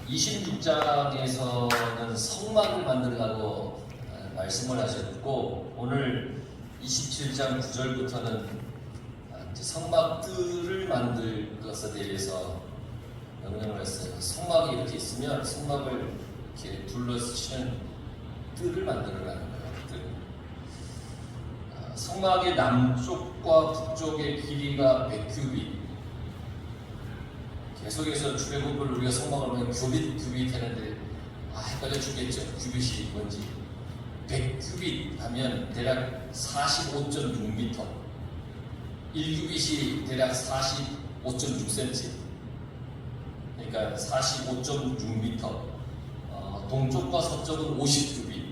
26장에서는 성막을 만들라고 말씀을 하셨고, 오늘 27장 9절부터는 성막들을 만들 것에 대해서 명령을 했어요. 성막이 이렇게 있으면 성막을 이렇게 둘러치는 뜰을 만들어라는 거예요. 뜰. 성막의 남쪽과 북쪽의 길이가 100규빗. 계속해서 출애굽을 우리가 성막을 보면 규빗 하는데 헷갈려 죽겠죠. 규빗이 뭔지. 100규빗 하면 대략 45.6m. 1규빗이 대략 45.6cm. 그러니까 45.6m. 동쪽과 서쪽은 50규빗.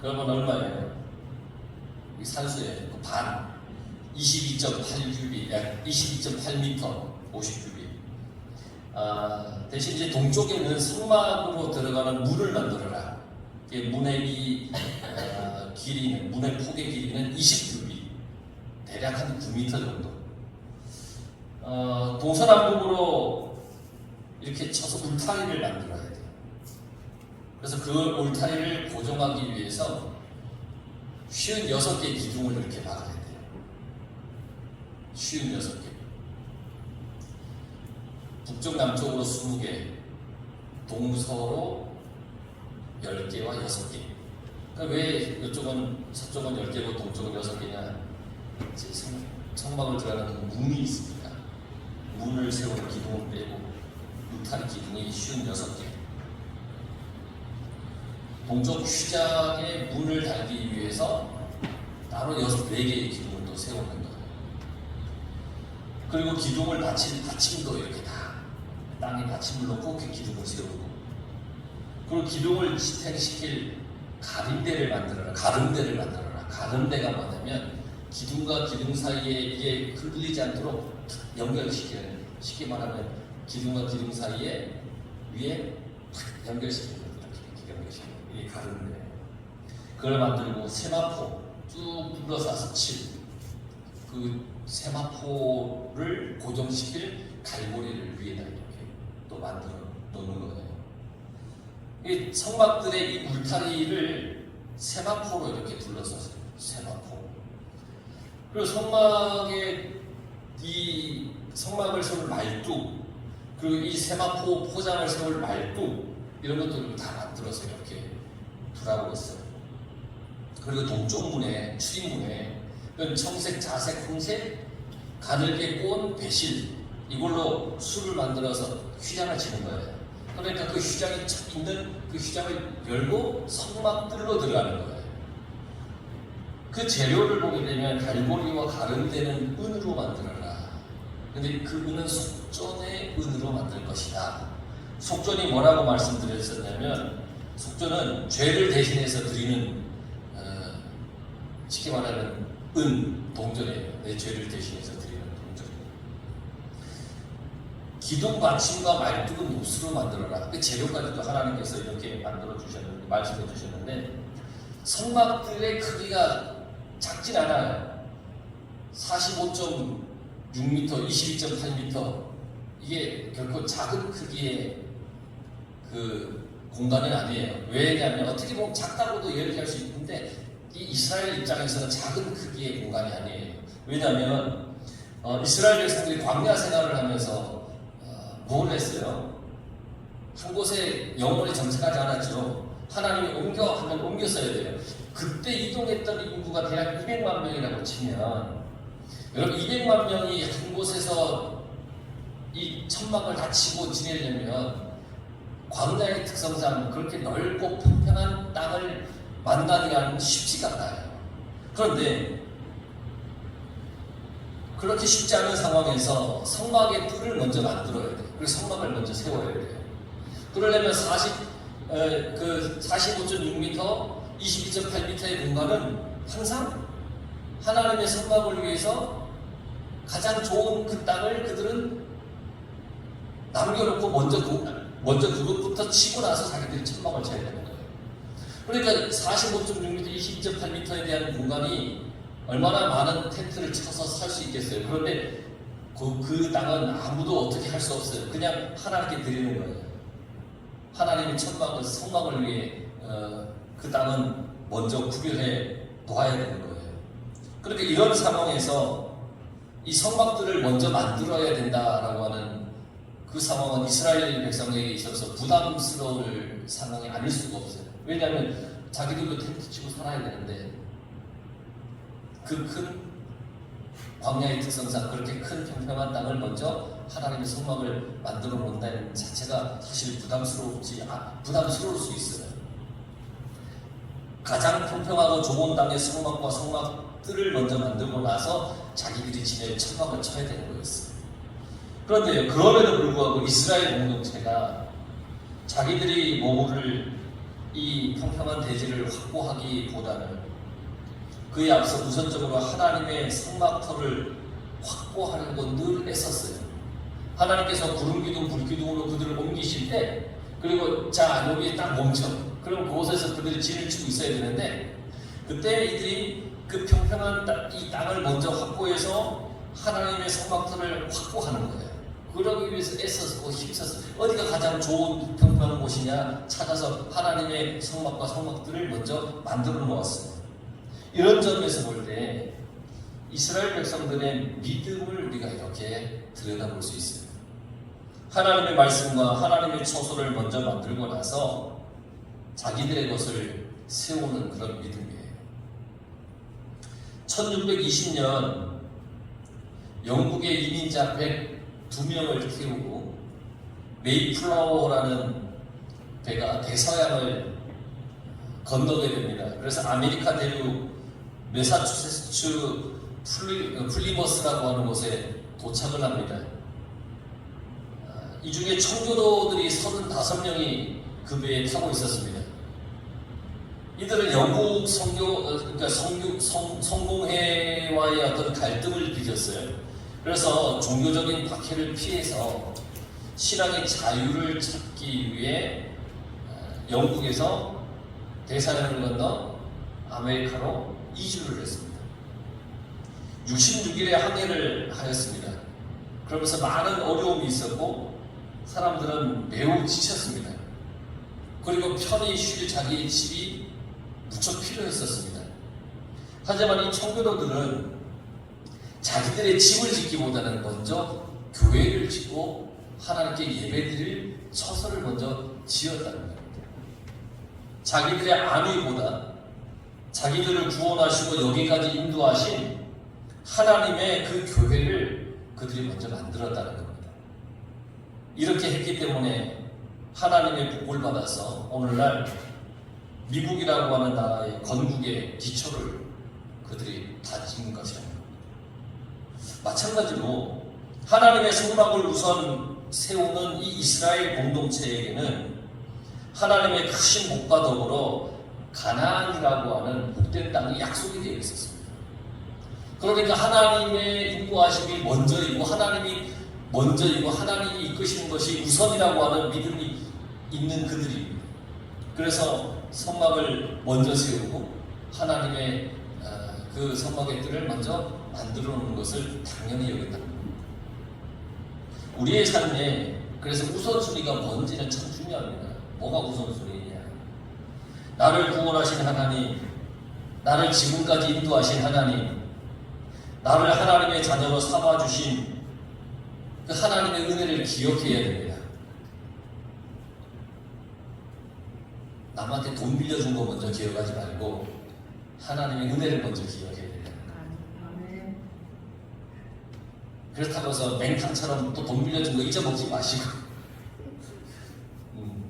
그러면 얼마예요? 이 산수예요. 반. 22.8규빗. 약 22.8m. 50규빗. 대신 이제 동쪽에는 성막으로 들어가는 문을 만들어라. 문의 길이는, 문의 폭의 길이는 20규빗. 대략 한 9m 정도. 동서남북으로 이렇게 쳐서 울타리를 만들어야 돼요. 그래서 그 울타리를 고정하기 위해서 56개의 기둥을 이렇게 박아야 돼요. 56개. 북쪽 남쪽으로 20개, 동서로 10개와 6개. 그러니까 왜 이쪽은 서쪽은 10개고 동쪽은 6개냐? 성막을 들어가는 문이 있습니다. 문을 세우는 기둥을 빼고 울타리 기둥이 56개. 동쪽 휘장에 문을 달기 위해서 따로 4개의 기둥을 또 세우는 거예요. 그리고 기둥을 받침도 이렇게 다 땅에 받침을 놓고 그 기둥을 세우고, 그리고 기둥을 지탱시킬 가림대를 만들어라. 가름대가 뭐냐면 기둥과 기둥 사이에 이게 흔들리지 않도록 연결시키는, 쉽게 말하면 기둥과 기둥 사이에 위에 연결시키는 거예요. 이게 가름대. 그걸 만들고 세마포 쭉 둘러싸서 칠. 그 세마포를 고정시킬 갈고리를 위에다 이렇게 또 만들어 놓는 거예요. 이 성막들의 이 울타리를 세마포로 이렇게 둘러쌌어요. 세마포. 그리고 성막을 세울 말뚝, 그리고 이 세마포 포장을 세울 말뚝, 이런 것들을 다 만들어서 이렇게 두라고 했어요. 그리고 동쪽 문에, 출입문에 청색, 자색, 홍색, 가늘게 꼰 배실, 이걸로 술을 만들어서 휘장을 치는 거예요. 그러니까 그 휘장이 있는 그 휘장을 열고 성막들로 들어가는 거예요. 그 재료를 보게 되면 갈고리와 가름대는 은으로 만들어라. 근데 그 은은 속전의 은으로 만들 것이다. 속전이 뭐라고 말씀드렸었냐면, 속전은 죄를 대신해서 드리는 쉽게 말하는 동전이에요. 내 죄를 대신해서 드리는 동전이에요. 기둥 받침과 말뚝은 옥수로 만들어라. 그 재료까지도 하나님께서 이렇게 만들어 주셨는데, 말씀해 주셨는데, 성막들의 크기가 작진 않아요. 45.6m, 22.8m. 이게 결코 작은 크기의 그 공간은 아니에요. 왜냐하면 어떻게 보면 작다고도 얘기할 수 있는데, 이 이스라엘 입장에서는 작은 크기의 공간이 아니에요. 왜냐하면 이스라엘 백성들이 광야 생활을 하면서 뭘 했어요? 한 곳에 영원히 정착하지 않았죠. 하나님이 하면 옮겨 써야 돼요. 그때 이동했던 인구가 대략 200만 명이라고 치면, 여러분 200만 명이 한 곳에서 이 천막을 다 치고 지내려면 광야의 특성상 그렇게 넓고 평평한 땅을 만나기가 쉽지가 않아요. 그런데 그렇게 쉽지 않은 상황에서 성막의 뜰을 먼저 만들어야 돼요. 그리고 성막을 먼저 세워야 돼요. 그러려면 45.6m, 22.8m의 공간은 항상 하나님의 성막을 위해서 가장 좋은 그 땅을 그들은 남겨놓고 먼저 그것부터 치고 나서 자기들이 천막을 쳐야 되는 거예요. 그러니까 45.6m, 22.8m에 대한 공간이 얼마나 많은 텐트를 쳐서 살 수 있겠어요. 그런데 그 땅은 아무도 어떻게 할 수 없어요. 그냥 하나님께 드리는 거예요. 하나님의 천막을 성막을 위해 그 땅은 먼저 구별해 놓아야 되는 거예요. 그러니까 이런 상황에서 이 성막들을 먼저 만들어야 된다라고 하는 그 상황은 이스라엘 백성에게 있어서 부담스러울 상황이 아닐 수가 없어요. 왜냐하면 자기들도 텐트 치고 살아야 되는데 그 큰 광야의 특성상 그렇게 큰 평평한 땅을 먼저 하나님의 성막을 만들어 놓는다는 자체가 사실 부담스러울 수 있어요. 가장 평평하고 좋은 땅의 성막과 성막들을 먼저 만들고 나서 자기들이 지낼 천막을 쳐야 되는 거였어요. 그런데 그럼에도 불구하고 이스라엘 공동체가 자기들이 머무를 이 평평한 대지를 확보하기보다는 그에 앞서 우선적으로 하나님의 성막터를 확보하려고 늘 애썼어요. 하나님께서 구름기둥, 불기둥으로 그들을 옮기실 때, 그리고 자 여기에 딱 멈춰. 그럼 그곳에서 그들이 진을 치고 있어야 되는데, 그때 이들이 그 평평한 이 땅을 먼저 확보해서 하나님의 성막터를 확보하는 거예요. 그러기 위해서 애써서 힘써서 어디가 가장 좋은 평평한 곳이냐 찾아서 하나님의 성막과 성막들을 먼저 만들어 놓았어요. 이런 점에서 볼 때 이스라엘 백성들의 믿음을 우리가 이렇게 들여다볼 수 있어요. 하나님의 말씀과 하나님의 처소를 먼저 만들고 나서 자기들의 것을 세우는 그런 믿음이에요. 1620년 영국의 이민자 102명을 태우고 메이플라워라는 배가 대서양을 건너게 됩니다. 그래서 아메리카 대륙 매사추세츠 플리머스라고 하는 곳에 도착을 합니다. 이 중에 청교도들이 35명이 그 배에 타고 있었습니다. 이들은 영국 성공회와의 어떤 갈등을 빚었어요. 그래서 종교적인 박해를 피해서 신앙의 자유를 찾기 위해 영국에서 대서양을 건너 아메리카로 이주를 했습니다. 66일의 항해를 하였습니다. 그러면서 많은 어려움이 있었고 사람들은 매우 지쳤습니다. 그리고 편히 쉴 자기의 집이 무척 필요했었습니다. 하지만 이 청교도들은 자기들의 집을 짓기보다는 먼저 교회를 짓고 하나님께 예배드릴 처소를 먼저 지었다는 겁니다. 자기들의 안위보다 자기들을 구원하시고 여기까지 인도하신 하나님의 그 교회를 그들이 먼저 만들었다는 겁니다. 이렇게 했기 때문에 하나님의 복을 받아서 오늘날 미국이라고 하는 나라의 건국의 기초를 그들이 다진 것입니다. 마찬가지로 하나님의 성막을 우선 세우는 이 이스라엘 공동체에게는 하나님의 크신 복과 더불어 가나안이라고 하는 복된 땅이 약속이 되어 있었습니다. 그러니까 하나님의 인도하심이 먼저이고 하나님이 먼저이고 하나님이 이끄시는 것이 우선이라고 하는 믿음이 있는 그들입니다. 그래서 성막을 먼저 세우고 하나님의 그 성막의 뜰을 먼저 만들어 놓는 것을 당연히 여겼다. 우리의 삶에 그래서 우선순위가 뭔지는 참 중요합니다. 뭐가 우선순위냐? 나를 구원하신 하나님, 나를 지금까지 인도하신 하나님, 나를 하나님의 자녀로 삼아주신 그 하나님의 은혜를 기억해야 됩니다. 남한테 돈 빌려준 거 먼저 기억하지 말고 하나님의 은혜를 먼저 기억해야 됩니다. 그렇다고 해서 맹탕처럼 또 돈 빌려준 거 잊어먹지 마시고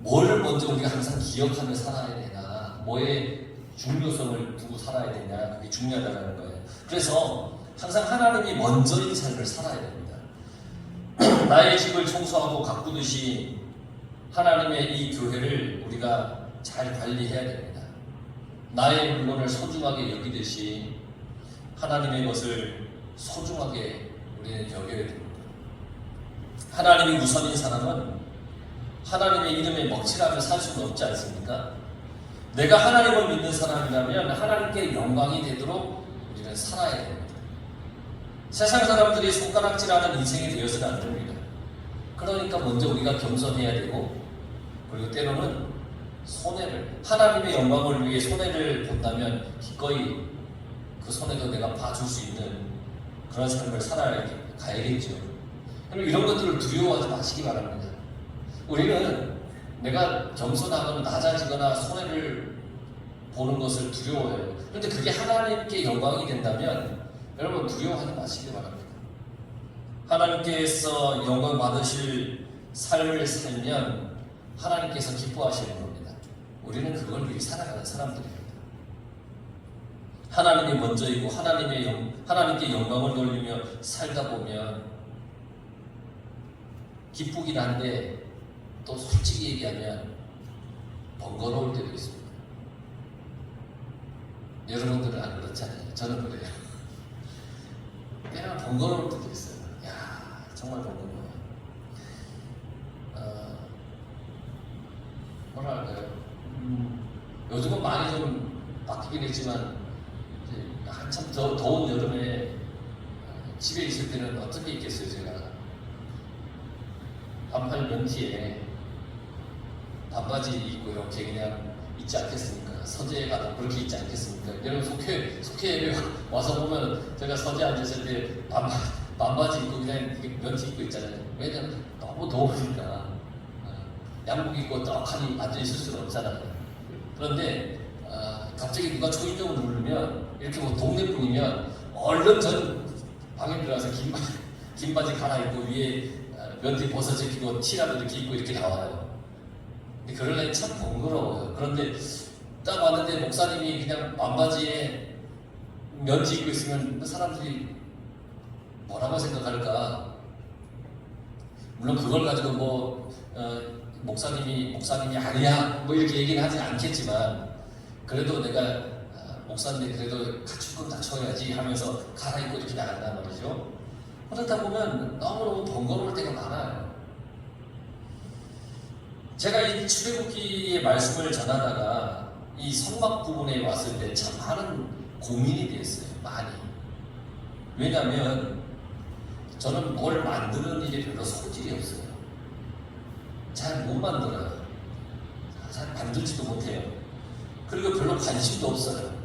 뭘 먼저 우리가 항상 기억하며 살아야 되나, 뭐의 중요성을 두고 살아야 되냐, 그게 중요하다는 거예요. 그래서 항상 하나님이 먼저인 삶을 살아야 됩니다. 나의 집을 청소하고 가꾸듯이 하나님의 이 교회를 우리가 잘 관리해야 됩니다. 나의 물건을 소중하게 여기듯이 하나님의 것을 소중하게 우리는 여겨야 됩니다. 하나님이 우선인 사람은 하나님의 이름에 먹칠하며 살 수는 없지 않습니까? 내가 하나님을 믿는 사람이라면 하나님께 영광이 되도록 우리는 살아야 됩니다. 세상 사람들이 손가락질하는 인생이 되어서는 안 됩니다. 그러니까 먼저 우리가 겸손해야 되고 그리고 때로는 손해를, 하나님의 영광을 위해 손해를 본다면 기꺼이 그 손해도 내가 봐줄 수 있는 그런 삶을 살아가야겠죠. 그럼 이런 것들을 두려워하지 마시기 바랍니다. 우리는 내가 겸손하거나 낮아지거나 손해를 보는 것을 두려워해요. 그런데 그게 하나님께 영광이 된다면 여러분 두려워하지 마시기 바랍니다. 하나님께서 영광 받으실 삶을 살면 하나님께서 기뻐하시는 겁니다. 우리는 그걸 위해 살아가는 사람들입니다. 하나님이 먼저이고 하나님께 영광을 돌리며 살다 보면 기쁘긴 한데 또 솔직히 얘기하면 번거로울 때도 있습니다. 여러분들은 안 그렇잖아요. 저는 그래요. 때로는 번거로울 때도 있어요. 야, 정말 번거로워요. 뭐라 할까요? 요즘은 많이 좀 바뀌긴 했지만 한참 더운 여름에 집에 있을 때는 어떻게 있겠어요. 제가 반팔 면티에 반바지 입고 이렇게 그냥 있지 않겠습니까? 서재에 가도 그렇게 있지 않겠습니까? 여러분 속회에 와서 보면 제가 서재 앉았을 때 반바지 입고 그냥 면티 입고 있잖아요. 왜냐면 너무 더우니까 양복 입고 떡하니 앉아 있을 수는 없잖아요. 그런데 갑자기 누가 초인종을 누르면 이렇게 뭐 동네분이면 얼른 전 방에 들어가서 긴 바지 갈아입고 위에 면티 벗어져 끼고 티라도 이렇게 입고 이렇게 나와요. 근데 그러려니 참 번거로워요. 그런데 딱 왔는데 목사님이 그냥 반바지에 면티 입고 있으면 사람들이 뭐라고 생각할까? 물론 그걸 가지고 뭐 목사님이 아니야 뭐 이렇게 얘기는 하진 않겠지만 그래도 내가 목사님 그래도 갖출 건 갖춰야지 하면서 갈아입고 이렇게 나간단 말이죠. 그러다 보면 너무너무 번거로울 때가 많아요. 제가 이 출애굽기의 말씀을 전하다가 이 성막 부분에 왔을 때 참 많은 고민이 됐어요. 많이. 왜냐하면 저는 뭘 만드는 일에 별로 소질이 없어요. 잘 못 만들어요. 잘 만들지도 못해요. 그리고 별로 관심도 없어요.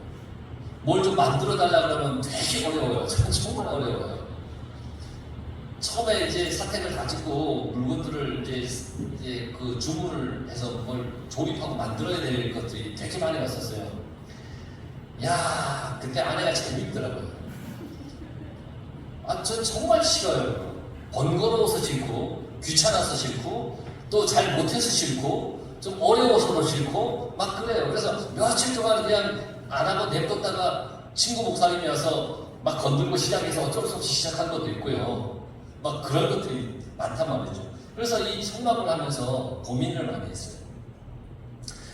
뭘 좀 만들어 달라 그러면 되게 어려워요. 저는 정말 어려워요. 처음에 이제 사택을 가지고 물건들을 이제 그 주문을 해서 뭘 조립하고 만들어야 될 것들이 되게 많이 왔었어요. 야, 그때 아내가 재밌더라고요. 전 정말 싫어요. 번거로워서 싫고, 귀찮아서 싫고, 또 잘 못해서 싫고, 좀 어려워서도 싫고, 막 그래요. 그래서 며칠 동안 그냥 안 하고 냅뒀다가 친구 목사님이 와서 막 건들고 시작해서 어쩔 수 없이 시작한 것도 있고요. 막 그런 것들이 많단 말이죠. 그래서 이 성막을 하면서 고민을 많이 했어요.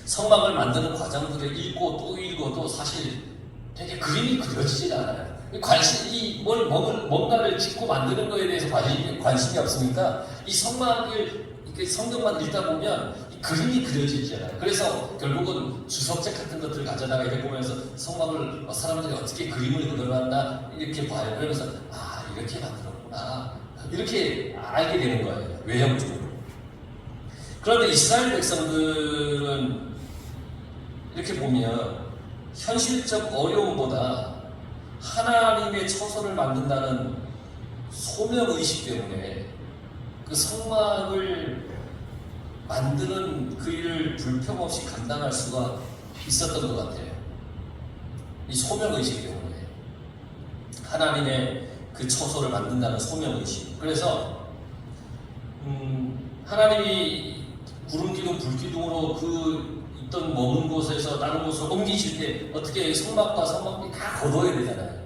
성막을 만드는 과정들을 읽고 또 읽어도 사실 되게 그림이 그려지질 않아요. 뭔가를 짓고 만드는 거에 대해서 관심이 없으니까 이 성막을 성경만 읽다 보면 이 그림이 그려지잖아요. 그래서 결국은 주석책 같은 것들을 가져다가 이렇게 보면서 성막을 사람들이 어떻게 그림을 그려놨나 이렇게 봐요. 그러면서 이렇게 만들었구나 이렇게 알게 되는 거예요. 외형적으로. 그런데 이스라엘 백성들은 이렇게 보면 현실적 어려움보다 하나님의 처소를 만든다는 소명의식 때문에 그 성막을 만드는 그 일을 불평 없이 감당할 수가 있었던 것 같아요. 이 소명의식 때문에 하나님의 그 처소를 만든다는 소명의식. 그래서 하나님이 구름기둥 불기둥으로 그 있던 머문 곳에서 다른 곳으로 옮기실 때 어떻게 성막과 성막이 다 거둬야 되잖아요.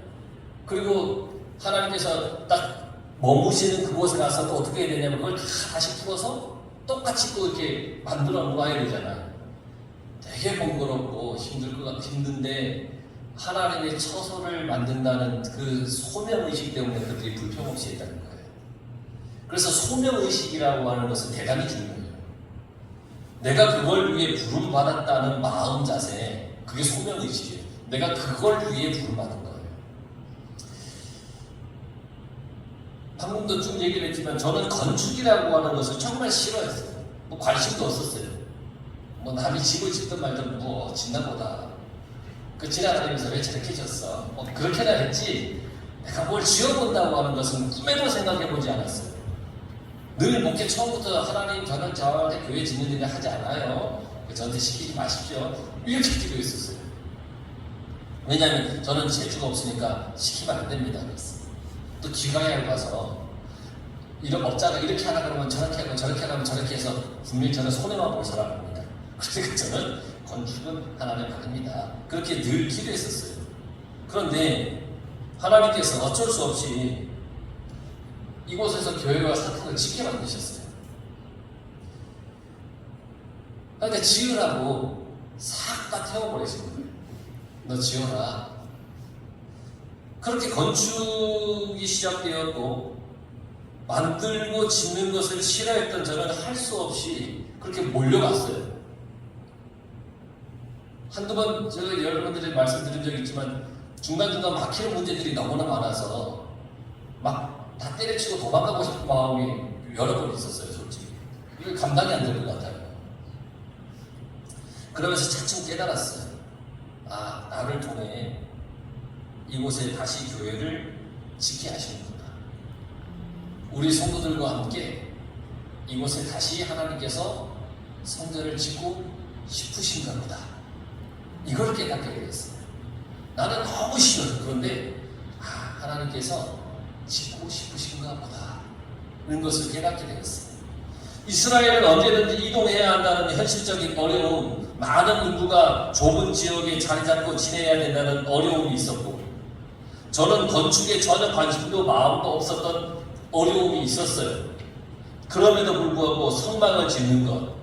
그리고 하나님께서 딱 머무시는 그곳에 가서 또 어떻게 해야 되냐면 그걸 다 다시 풀어서 똑같이 또 이렇게 만들어 놓아야 되잖아요. 되게 번거롭고 힘든데 하나님의 처소를 만든다는 그 소명의식 때문에 그들이 불평 없이 했다는 거예요. 그래서 소명의식이라고 하는 것은 대단히 중요해요. 내가 그걸 위해 부름받았다는 마음 자세, 그게 소명의식이에요. 내가 그걸 위해 부름받은 거예요. 방금도 쭉 얘기를 했지만 저는 건축이라고 하는 것을 정말 싫어했어요. 뭐 관심도 없었어요. 뭐 남이 집을 짓든 말든 뭐 짓나 보다. 그 지나다니면서 왜 저렇게 졌어? 뭐 그렇게나 했지. 내가 뭘 지어본다고 하는 것은 꿈에도 생각해보지 않았어요. 늘 목회 처음부터 하나님 저는 저한테 교회 짓는 일을 하지 않아요. 저한테 시키지 마십시오. 이렇게 기도했었어요. 왜냐하면 저는 재주가 없으니까 시키면 안 됩니다. 그랬어요. 또 귀가 얇아서 이런 업자가 이렇게 하라 그러면 저렇게 하고 저렇게 하면 저렇게 해서 분명히 저는 손해만 볼 사람입니다. 그러니까 저는 건축은 하나님 아닙니다. 그렇게 늘 기도했었어요. 그런데 하나님께서 어쩔 수 없이 이곳에서 교회와 사택을 짓게 만드셨어요. 그런데 지으라고 싹 다 태워버리신 거예요. 너 지어라. 그렇게 건축이 시작되었고 만들고 짓는 것을 싫어했던 저는 할 수 없이 그렇게 몰려갔어요. 한두 번 제가 여러분들이 말씀드린 적이 있지만 중간중간 막히는 문제들이 너무나 많아서 막 다 때려치고 도망가고 싶은 마음이 여러 번 있었어요. 솔직히 이거 감당이 안 될 것 같아요. 그러면서 차츰 깨달았어요. 아, 나를 통해 이곳에 다시 교회를 짓게 하시는구나. 우리 성도들과 함께 이곳에 다시 하나님께서 성전을 짓고 싶으신가 보다. 이걸 깨닫게 되었어요. 나는 너무 싫어요. 그런데 하나님께서 짓고 싶으신가 보다. 이런 것을 깨닫게 되었어요. 이스라엘은 언제든지 이동해야 한다는 현실적인 어려움, 많은 인구가 좁은 지역에 자리 잡고 지내야 된다는 어려움이 있었고, 저는 건축에 전혀 관심도 마음도 없었던 어려움이 있었어요. 그럼에도 불구하고 성막을 짓는 것,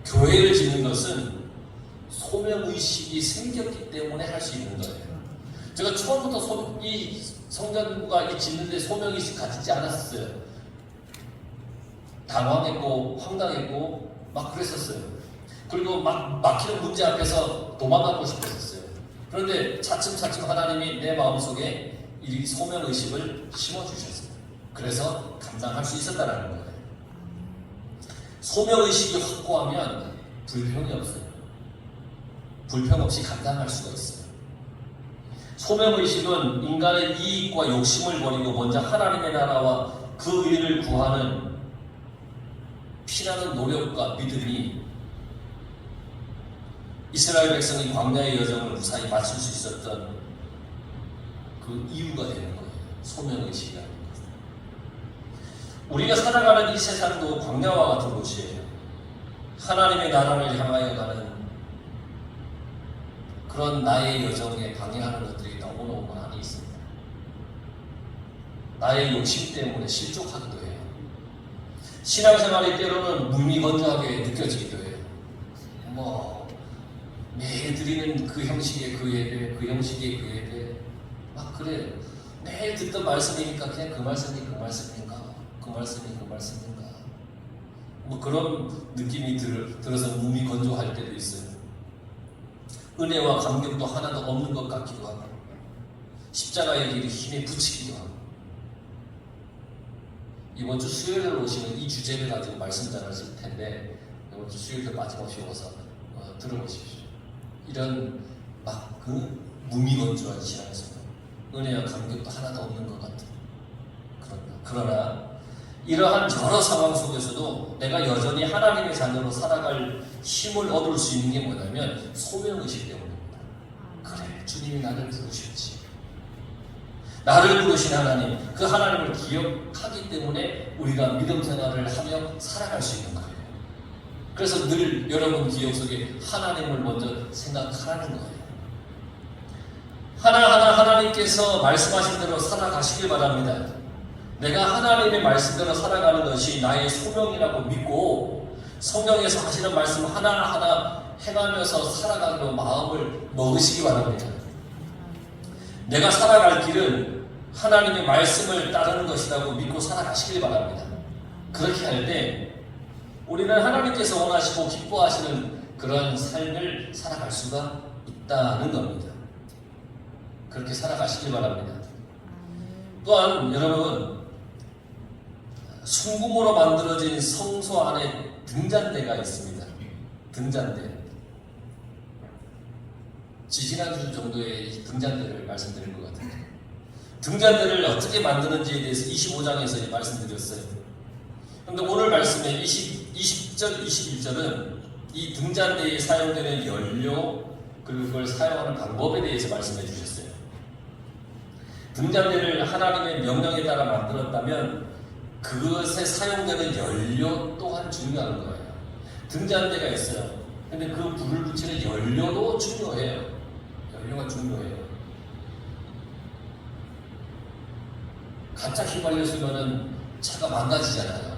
교회를 짓는 것은 소명의식이 생겼기 때문에 할 수 있는 거예요. 제가 처음부터 이 성전과 이 짓는데 소명의식 가지지 않았어요. 당황했고 황당했고 막 그랬었어요. 그리고 막 막히는 문제 앞에서 도망가고 싶었어요. 그런데 차츰차츰 하나님이 내 마음속에 이 소명의식을 심어주셨어요. 그래서 감당할 수 있었다는 거예요. 소명의식이 확고하면 불평이 없어요. 불평 없이 감당할 수가 있어요. 소명의식은 인간의 이익과 욕심을 버리고 먼저 하나님의 나라와 그 의를 구하는 피나는 노력과 믿음이 이스라엘 백성이 광야의 여정을 무사히 마칠 수 있었던 그 이유가 되는 거예요. 소명의식이라는 것. 우리가 살아가는 이 세상도 광야와 같은 곳이에요. 하나님의 나라를 향하여 가는 그런 나의 여정에 방해하는 것들이 너무너무 많이 있습니다. 나의 욕심 때문에 실족하기도 해요. 신앙생활이 때로는 무미건조하게 느껴지기도 해요. 매일 드리는 그 형식의 그 예배, 그 형식의 그 예배, 막 그래요. 매일 듣던 말씀이니까 그냥 그 말씀이 그 말씀인가, 그 말씀이 그 말씀인가. 그런 느낌이 들어서 무미건조할 때도 있어요. 은혜와 감격도 하나도 없는 것 같기도 하고, 십자가의 길이 힘에 부치기도 하고. 이번 주 수요일에 오시면 이 주제를 가지고 말씀 전하실 텐데, 이번 주 수요일에 빠짐없이 오셔서 들어보십시오. 이런 무미건조한 신앙에서 은혜와 감격도 하나도 없는 것 같은. 그러나 이러한 여러 상황 속에서도 내가 여전히 하나님의 자녀로 살아갈 힘을 얻을 수 있는 게 뭐냐면 소명의식 때문입니다. 그래, 주님이 나를 부르셨지. 나를 부르신 하나님, 그 하나님을 기억하기 때문에 우리가 믿음 생활을 하며 살아갈 수 있는 거예요. 그래서 늘 여러분 기억 속에 하나님을 먼저 생각하라는 거예요. 하나하나 하나님께서 말씀하신 대로 살아가시길 바랍니다. 내가 하나님의 말씀대로 살아가는 것이 나의 소명이라고 믿고 성경에서 하시는 말씀 하나하나 행하면서 살아가기로 마음을 먹으시기 바랍니다. 내가 살아갈 길은 하나님의 말씀을 따르는 것이라고 믿고 살아가시길 바랍니다. 그렇게 할 때 우리는 하나님께서 원하시고 기뻐하시는 그런 삶을 살아갈 수가 있다는 겁니다. 그렇게 살아가시길 바랍니다. 또한 여러분, 순금으로 만들어진 성소 안에 등잔대가 있습니다. 등잔대. 지지난주 정도의 등잔대를 말씀드린 것 같은데, 등잔대를 어떻게 만드는지에 대해서 25장에서 말씀드렸어요. 그런데 오늘 말씀에 20절, 21절은 이 등잔대에 사용되는 연료, 그리고 그걸 사용하는 방법에 대해서 말씀해 주셨어요. 등잔대를 하나님의 명령에 따라 만들었다면 그것에 사용되는 연료 또한 중요한 거예요. 등잔대가 있어요. 근데 그 불을 붙이는 연료도 중요해요. 연료가 중요해요. 가짜 휘발유 쓰면은 차가 망가지잖아요.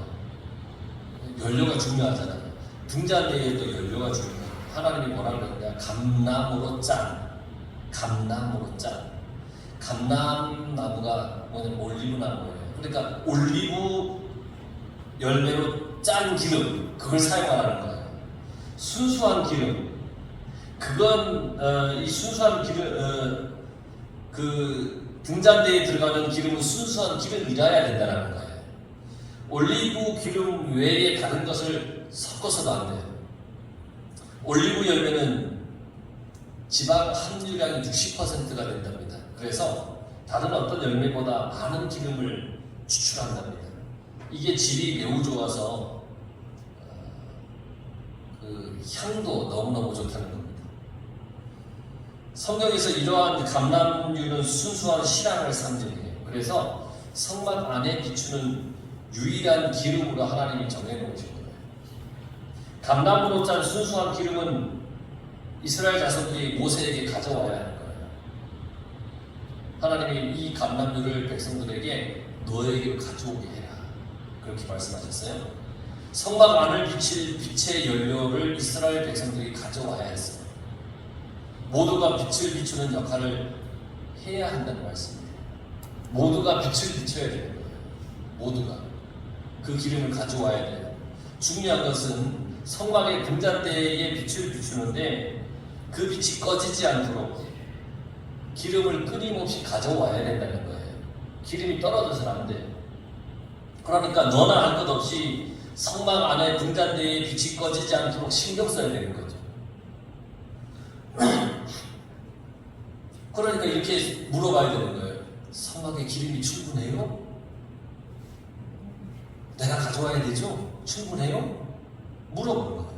연료가 중요하잖아요. 등잔대에도 연료가 중요해요. 하나님이 뭐라고 그러냐? 감나무로 짠. 감나무로 짠. 감람나무가 뭐냐면 올리브 나무예요. 그러니까 올리브 열매로 짠 기름, 그걸 사용하라는 거예요. 순수한 기름, 그건 이 순수한 기름, 그 등잔대에 들어가는 기름은 순수한 기름이라야 된다는 거예요. 올리브 기름 외에 다른 것을 섞어서도 안 돼요. 올리브 열매는 지방 함유량이 60%가 된답니다. 그래서 다른 어떤 열매보다 많은 기름을 추출한답니다. 이게 질이 매우 좋아서 그 향도 너무너무 좋다는 겁니다. 성경에서 이러한 감람유는 순수한 신앙을 상징해요. 그래서 성막 안에 비추는 유일한 기름으로 하나님이 정해놓으신 거예요. 감람으로 짠 순수한 기름은 이스라엘 자손들이 모세에게 가져와야 하는 거예요. 하나님이 이 감람유를 백성들에게 너에게 가져오게 해라, 그렇게 말씀하셨어요. 성막 안을 비칠 빛의 연료를 이스라엘 백성들이 가져와야 했어요. 모두가 빛을 비추는 역할을 해야 한다는 말씀이에요. 모두가 빛을 비춰야 되는 거예요. 모두가 그 기름을 가져와야 돼요. 중요한 것은 성막의 등잔대에 빛을 비추는데 그 빛이 꺼지지 않도록 기름을 끊임없이 가져와야 된다는 거예요. 기름이 떨어져서는 안 돼요. 그러니까 너나 할 것 없이 성막 안에 등잔대에 빛이 꺼지지 않도록 신경 써야 되는 거죠. 그러니까 이렇게 물어봐야 되는 거예요. 성막에 기름이 충분해요? 내가 가져와야 되죠? 충분해요? 물어보는 거예요.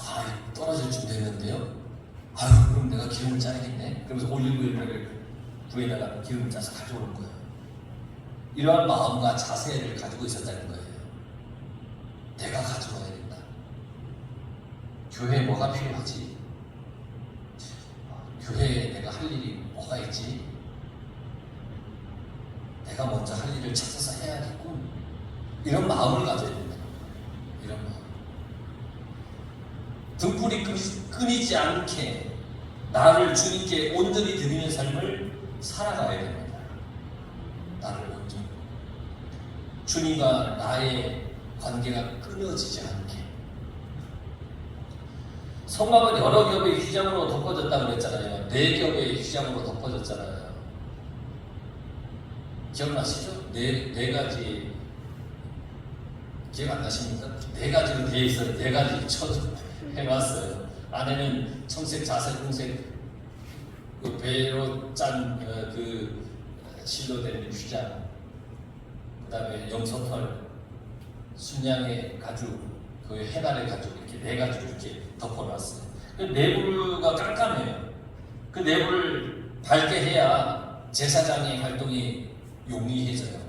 아, 떨어질 쯤 됐는데요? 아유, 그럼 내가 기름을 짜야겠네? 그러면서 올리브 열매를 불에다가 기름을 짜서 가져오는 거예요. 이러한 마음과 자세를 가지고 있었다는 거예요. 내가 가져와야 된다. 교회에 뭐가 필요하지? 교회에 내가 할 일이 뭐가 있지? 내가 먼저 할 일을 찾아서 해야겠군. 이런 마음을 가져야 된다. 이런 마음. 등불이 끊이지 않게 나를 주님께 온전히 드리는 삶을 살아가야 됩니다. 나를 온전히. 주님과 나의 관계가 끊어지지 않게. 성막은 여러 겹의 휘장으로 덮어졌다고 그랬잖아요. 4겹의 휘장으로 덮어졌잖아요. 기억나시죠? 네 가지. 기억 안 나십니까? 4가지로 되어 있어요. 4가지 해놨어요. 안에는 청색, 자색, 홍색, 그 배로 짠 그 실로 된 휘장, 그 다음에 염소털, 순양의 가죽, 그 해달의 가죽, 이렇게 4가지로 이렇게 덮어놨어요. 그 내부가 깜깜해요. 그 내부를 밝게 해야 제사장의 활동이 용이해져요.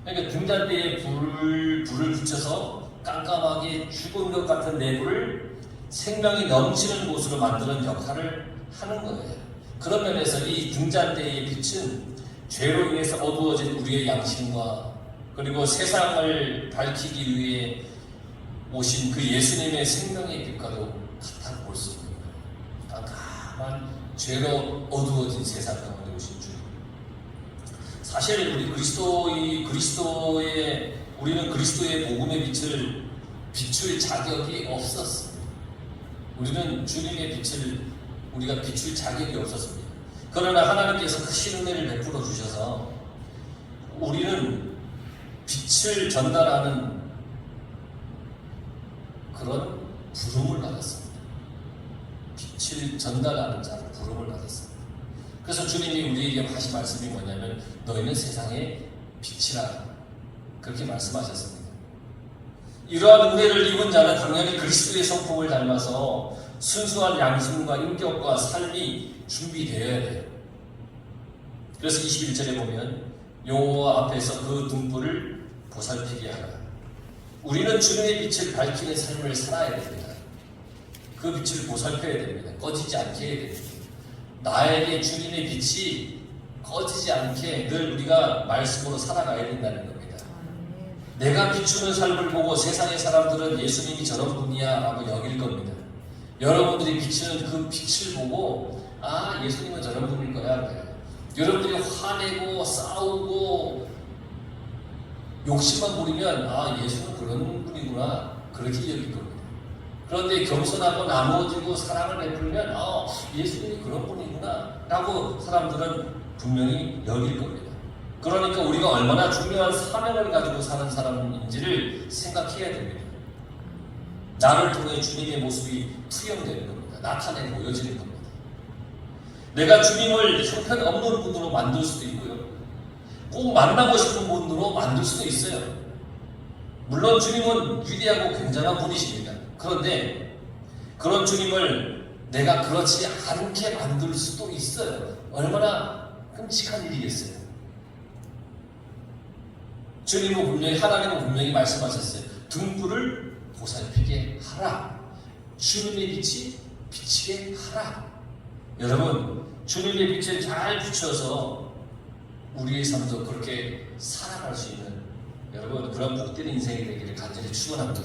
그러니까 등잔대에 불을 붙여서 깜깜하게 죽은 것 같은 내부를 생명이 넘치는 곳으로 만드는 역할을 하는 거예요. 그런 면에서 이 등잔대의 빛은 죄로 인해서 어두워진 우리의 양심과 그리고 세상을 밝히기 위해 오신 그 예수님의 생명의 빛과도 같다고 볼 수 있는 거예요. 깜깜한 죄로 어두워진 세상 가운데 오신 주. 사실 우리는 그리스도의 복음의 빛을 비출 자격이 없었습니다. 우리는 주님의 빛을 우리가 비출 자격이 없었습니다. 그러나 하나님께서 크신 은혜를 베풀어 주셔서 우리는 빛을 전달하는 그런 부름을 받았습니다. 빛을 전달하는 자로 부름을 받았습니다. 그래서 주님이 우리에게 하신 말씀이 뭐냐면 너희는 세상의 빛이라 그렇게 말씀하셨습니다. 이러한 은혜를 입은 자는 당연히 그리스도의 성품을 닮아서 순수한 양심과 인격과 삶이 준비되어야 돼요. 그래서 21절에 보면 여호와 앞에서 그 등불을 보살피게 하라. 우리는 주님의 빛을 밝히는 삶을 살아야 됩니다. 그 빛을 보살펴야 됩니다. 꺼지지 않게 해야 됩니다. 나에게 주님의 빛이 꺼지지 않게 늘 우리가 말씀으로 살아가야 된다는 겁니다. 내가 비추는 삶을 보고 세상의 사람들은 예수님이 저런 분이야 라고 여길 겁니다. 여러분들이 비추는 그 빛을 보고 아 예수님은 저런 분일 거야. 여러분들이 화내고 싸우고 욕심만 부리면 아 예수는 그런 분이구나 그렇게 여길 겁니다. 그런데 겸손하고 나누어지고 사랑을 베풀면 아 예수님이 그런 분이구나 라고 사람들은 분명히 여길 겁니다. 그러니까 우리가 얼마나 중요한 사명을 가지고 사는 사람인지를 생각해야 됩니다. 나를 통해 주님의 모습이 투영되는 겁니다. 나타내 보여지는 겁니다. 내가 주님을 형편없는 분으로 만들 수도 있고요. 꼭 만나고 싶은 분으로 만들 수도 있어요. 물론 주님은 위대하고 굉장한 분이십니다. 그런데 그런 주님을 내가 그렇지 않게 만들 수도 있어요. 얼마나 끔찍한 일이겠어요. 주님은 분명히 하나님은 분명히 말씀하셨어요. 등불을 보살피게 하라. 주님의 빛이 비치게 하라. 여러분 주님의 빛을 잘 비춰서 우리의 삶도 그렇게 살아갈 수 있는 여러분 그런 복된 인생이 되기를 간절히 축원합니다.